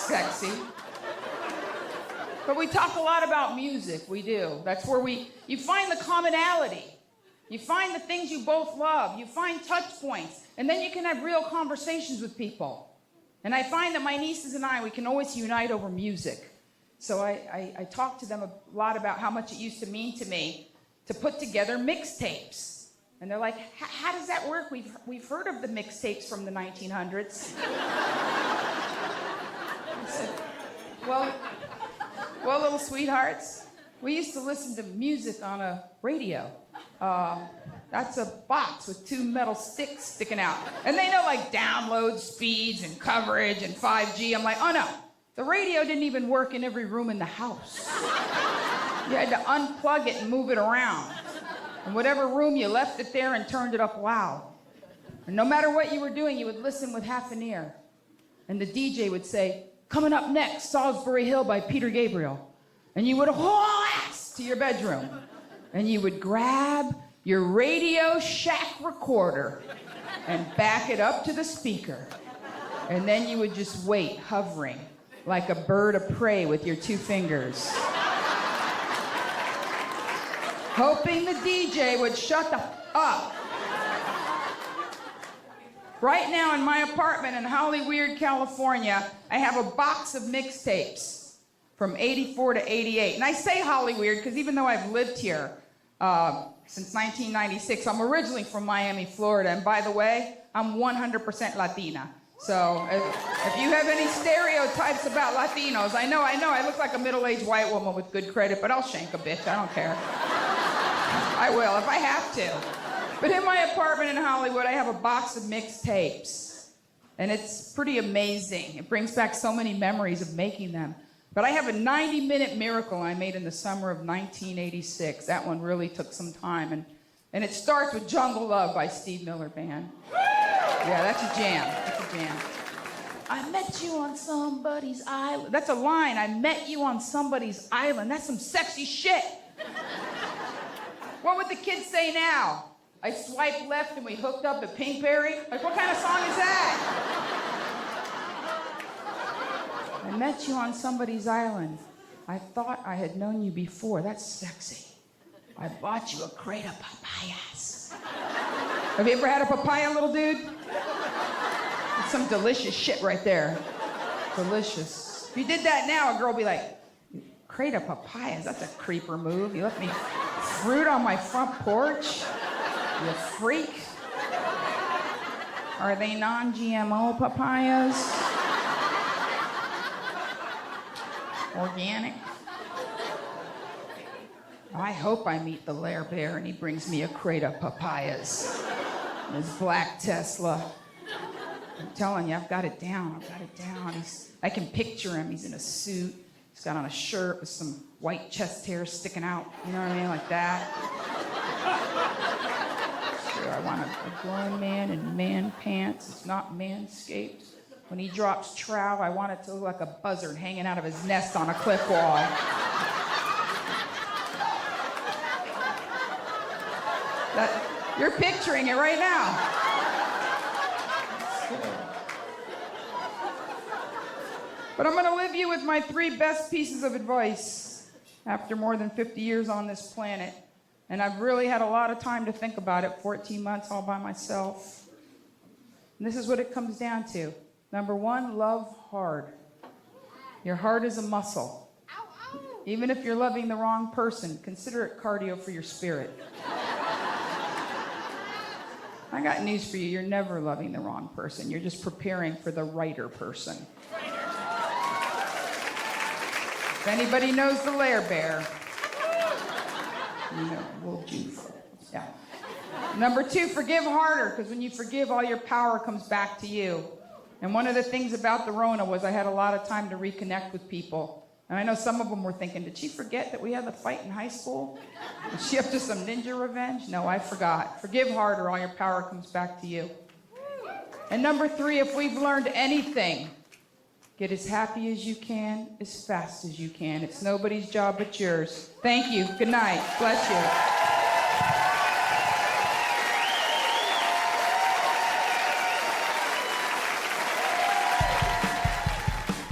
K: Sexy. But we talk a lot about music. We do. That's where you find the commonality. You find the things you both love. You find touch points. And then you can have real conversations with people. And I find that my nieces and I, we can always unite over music. So I talk to them a lot about how much it used to mean to me to put together mixtapes. And they're like, how does that work? We've heard of the mixtapes from the 1900s. I said, well, little sweethearts, we used to listen to music on a radio. That's a box with 2 metal sticks sticking out. And they know like download speeds and coverage and 5G. I'm like, oh no, the radio didn't even work in every room in the house. You had to unplug it and move it around. In whatever room you left it there and turned it up loud. And no matter what you were doing, you would listen with half an ear. And the DJ would say, coming up next, Salisbury Hill by Peter Gabriel. And you would haul ass to your bedroom. And you would grab your Radio Shack recorder and back it up to the speaker. And then you would just wait, hovering, like a bird of prey with your 2 fingers. Hoping the DJ would shut the up. Right now in my apartment in Hollyweird, California, I have a box of mixtapes from 84 to 88. And I say Hollyweird because even though I've lived here since 1996, I'm originally from Miami, Florida. And by the way, I'm 100% Latina. So if you have any stereotypes about Latinos, I know, I look like a middle-aged white woman with good credit, but I'll shank a bitch, I don't care. I will, if I have to. But in my apartment in Hollywood, I have a box of mixtapes. And it's pretty amazing. It brings back so many memories of making them. But I have a 90-minute miracle I made in the summer of 1986. That one really took some time. And it starts with Jungle Love by Steve Miller Band. Yeah, that's a jam. That's a jam. I met you on somebody's island. That's a line. I met you on somebody's island. That's some sexy shit. What would the kids say now? I swiped left and we hooked up at Pinkberry? Like, what kind of song is that? I met you on somebody's island. I thought I had known you before. That's sexy. I bought you a crate of papayas. Have you ever had a papaya, little dude? It's some delicious shit right there. Delicious. If you did that now, a girl would be like, crate of papayas, that's a creeper move. You left me fruit on my front porch? You freak. Are they non-GMO papayas? Organic? I hope I meet the Lair Bear and he brings me a crate of papayas. His black Tesla. I'm telling you, I've got it down. I've got it down. I can picture him. He's in a suit. He's got on a shirt with some white chest hairs sticking out. You know what I mean? Like that. Sure, I want a grown man in man pants. It's not manscaped. When he drops trow, I want it to look like a buzzard hanging out of his nest on a cliff wall. You're picturing it right now. But I'm going to leave you with my 3 best pieces of advice after more than 50 years on this planet. And I've really had a lot of time to think about it, 14 months all by myself. And this is what it comes down to. Number 1, love hard. Your heart is a muscle. Even if you're loving the wrong person, consider it cardio for your spirit. I got news for you. You're never loving the wrong person. You're just preparing for the righter person. If anybody knows the Lair Bear, you know, we'll juice. Yeah. Number 2, forgive harder, because when you forgive, all your power comes back to you. And one of the things about the Rona was I had a lot of time to reconnect with people. And I know some of them were thinking, did she forget that we had the fight in high school? Is she up to some ninja revenge? No, I forgot. Forgive harder, all your power comes back to you. And number 3, if we've learned anything, get as happy as you can, as fast as you can. It's nobody's job but yours. Thank you. Good night. Bless you.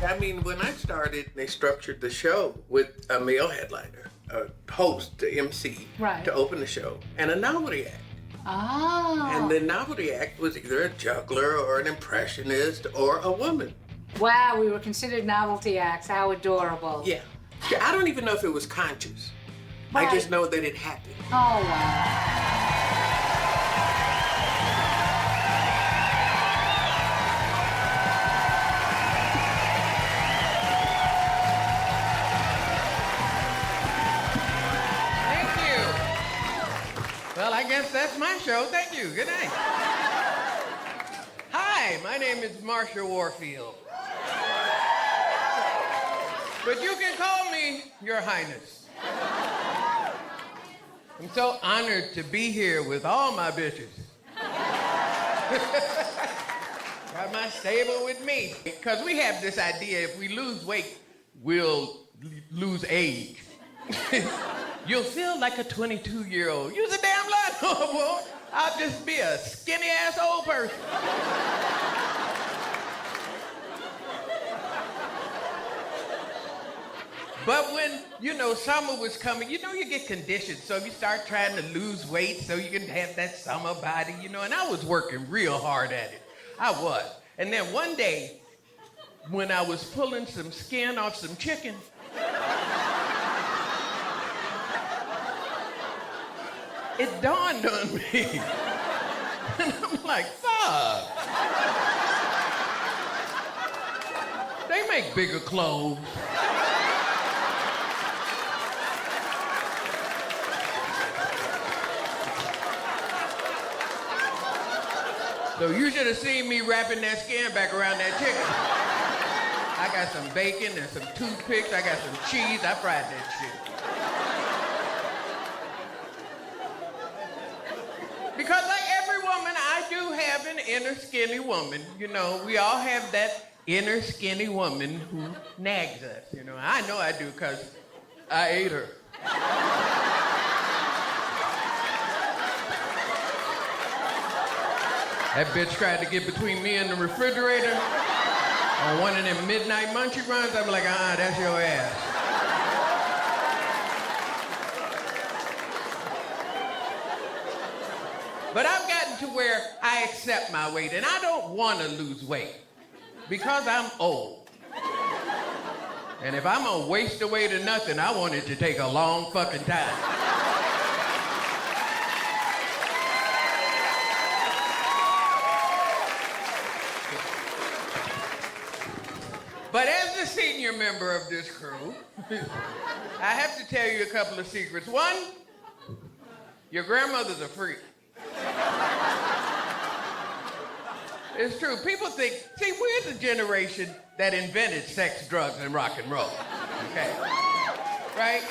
D: I mean, when I started, they structured the show with a male headliner, a host, the MC,
A: right,
D: to open the show, and a novelty act.
A: Oh.
D: And the novelty act was either a juggler or an impressionist or a woman.
A: Wow, we were considered novelty acts. How adorable.
D: Yeah. I don't even know if it was conscious.
A: Right.
D: I just know that it happened.
A: Oh, wow.
L: Well, I
D: guess that's my show. Thank you. Good night. Hi, my name is Marsha Warfield. But you can call me Your Highness. I'm so honored to be here with all my bitches. Got my stable with me. Because we have this idea, if we lose weight, we'll lose age. You'll feel like a 22-year-old. You's a damn lie, no, boy. I'll just be a skinny-ass old person. But when, summer was coming, you get conditioned. So you start trying to lose weight so you can have that summer body, and I was working real hard at it. I was. And then one day, when I was pulling some skin off some chicken, it dawned on me. And I'm like, fuck. They make bigger clothes. So you should have seen me wrapping that skin back around that chicken. I got some bacon and some toothpicks. I got some cheese. I fried that shit. Because like every woman, I do have an inner skinny woman. We all have that inner skinny woman who nags us. I know I do because I ate her. That bitch tried to get between me and the refrigerator on one of them midnight munchie runs. I'm like, that's your ass. But I've gotten to where I accept my weight, and I don't want to lose weight because I'm old. And if I'm gonna waste away to nothing, I want it to take a long fucking time. But as the senior member of this crew, I have to tell you a couple of secrets. One, your grandmother's a freak. It's true. People think, we're the generation that invented sex, drugs, and rock and roll. Okay? Right?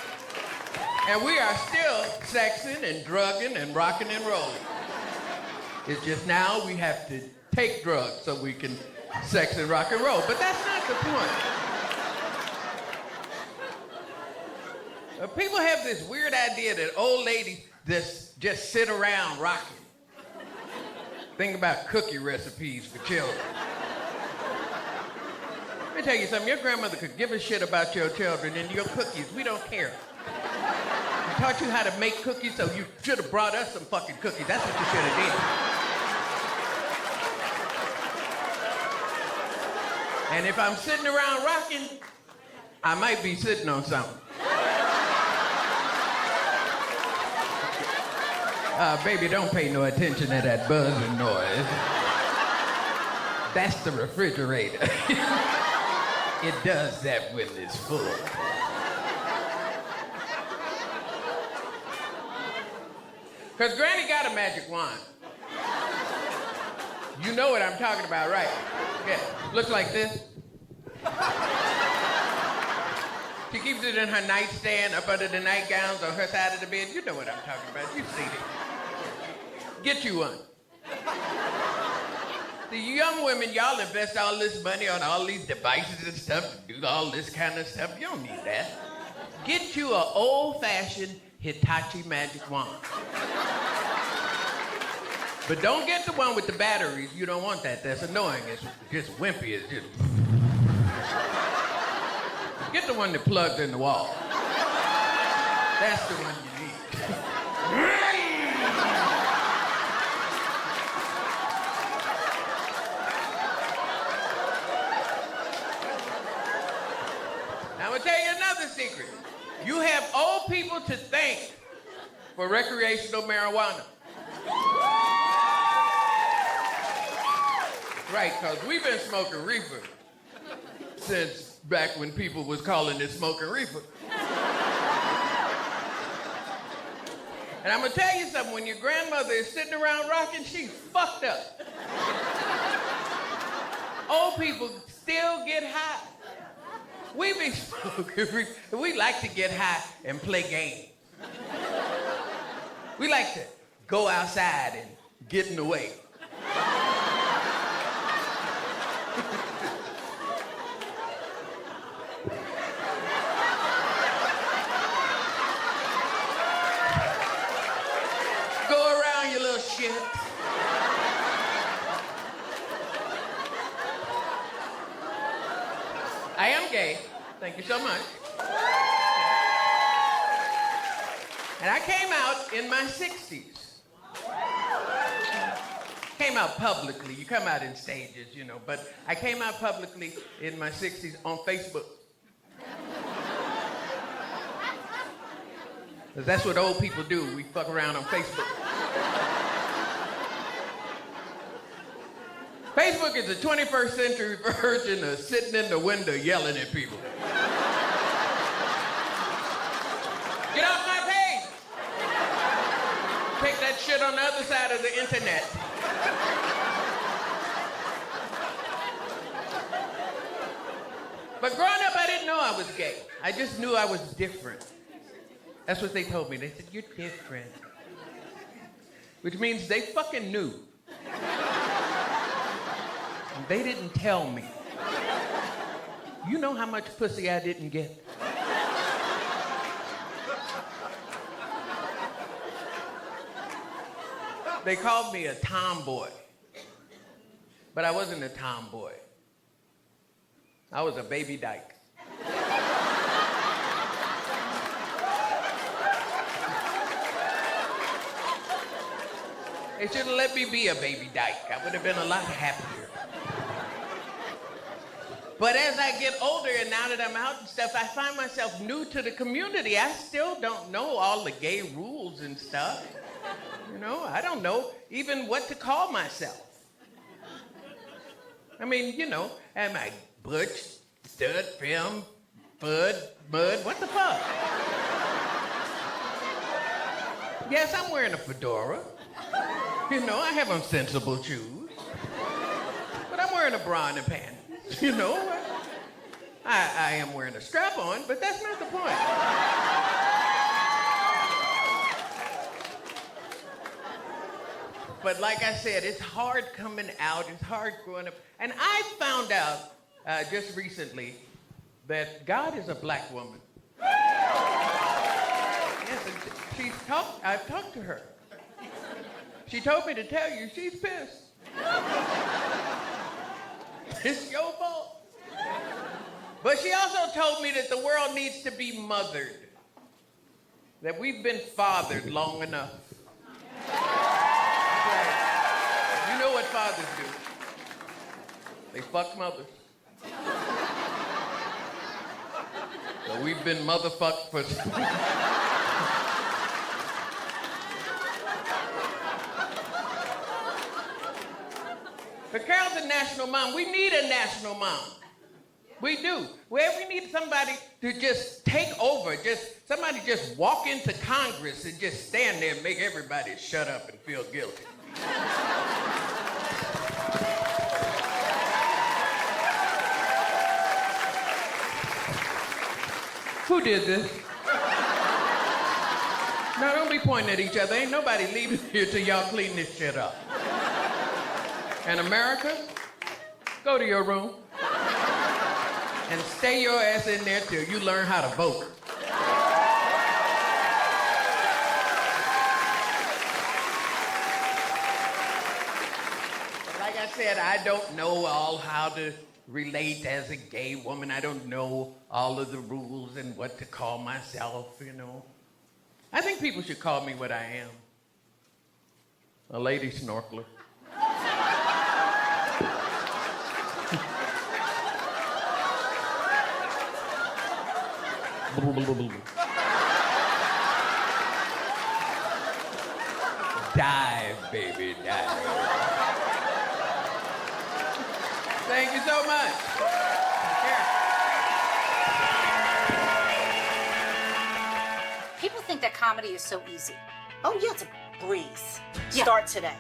D: And we are still sexing and drugging and rocking and rolling. It's just now we have to take drugs so we can sex and rock and roll. But that's not the point. People have this weird idea that old ladies just sit around rocking. Think about cookie recipes for children. Let me tell you something. Your grandmother could give a shit about your children and your cookies. We don't care. We taught you how to make cookies, so you should have brought us some fucking cookies. That's what you should have did. And if I'm sitting around rocking, I might be sitting on something. Baby, don't pay no attention to that buzzing noise. That's the refrigerator. It does that when it's full. Because Granny got a magic wand. You know what I'm talking about, right? Yeah, looks like this. She keeps it in her nightstand, up under the nightgowns, on her side of the bed. You know what I'm talking about. You've seen it. Get you one. The young women, y'all invest all this money on all these devices and stuff to do all this kind of stuff. You don't need that. Get you an old-fashioned Hitachi magic wand. But don't get the one with the batteries. You don't want that. That's annoying. It's just wimpy. It's just... Get the one that plugs in the wall. That's the one you need. Now, I'm gonna tell you another secret. You have old people to thank for recreational marijuana. Right, because we've been smoking reefer since back when people was calling it smoking reefer. And I'm gonna tell you something, when your grandmother is sitting around rocking, she's fucked up. Old people still get high. We be smoking, we like to get high and play games. We like to go outside and get in the way. Go around, you little shit. I am gay. Thank you so much. And I came out in my 60s. Came out publicly. You come out in stages, you know, but I came out publicly in my 60s on Facebook. 'Cause that's what old people do. We fuck around on Facebook. Facebook is the 21st century version of sitting in the window yelling at people. Get off my page! Take that shit on the other side of the internet. But growing up, I didn't know I was gay. I just knew I was different. That's what they told me. They said, you're different. Which means they fucking knew. They didn't tell me. You know how much pussy I didn't get? They called me a tomboy. But I wasn't a tomboy. I was a baby dyke. They should have let me be a baby dyke. I would have been a lot happier. But as I get older and now that I'm out and stuff, I find myself new to the community. I still don't know all the gay rules and stuff. You know, I don't know even what to call myself. I mean, you know, am I butch, stud, femme, bud, mud? What the fuck? Yes, I'm wearing a fedora. You know, I have on sensible shoes. But I'm wearing a bra and a panties. You know, I am wearing a strap on, but that's not the point. But like I said, it's hard coming out, it's hard growing up. And I found out just recently that God is a black woman. Yes, and I've talked to her. She told me to tell you she's pissed. It's your fault. But she also told me that the world needs to be mothered. That we've been fathered long enough. Right. You know what fathers do. They fuck mothers. So we've been motherfucked for... But Carole's a national mom. We need a national mom. We do. We need somebody to just take over. Somebody just walk into Congress and just stand there and make everybody shut up and feel guilty. Who did this? No, don't be pointing at each other. Ain't nobody leaving here till y'all clean this shit up. And America, go to your room and stay your ass in there till you learn how to vote. Like I said, I don't know all how to relate as a gay woman. I don't know all of the rules and what to call myself, you know. I think people should call me what I am. A lady snorkeler. Dive, baby, dive. Thank you so much.
A: People think that comedy is so easy.
C: Oh, yeah, it's a breeze.
A: Yeah.
C: Start today.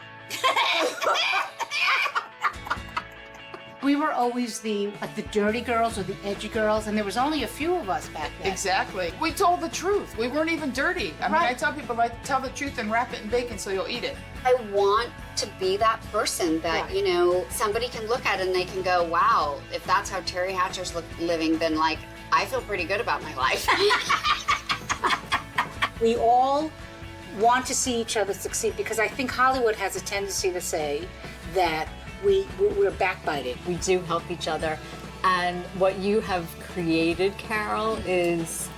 A: We were always the dirty girls or the edgy girls, and there was only a few of us back then.
J: Exactly. We told the truth. We weren't even dirty. I mean, I tell people, like, tell the truth and wrap it in bacon so you'll eat it.
G: I want to be that person that, you know, somebody can look at and they can go, wow, if that's how Teri Hatcher's living, then, like, I feel pretty good about my life.
A: We all want to see each other succeed because I think Hollywood has a tendency to say that we're backbiting.
B: We do help each other. And what you have created, Carole, is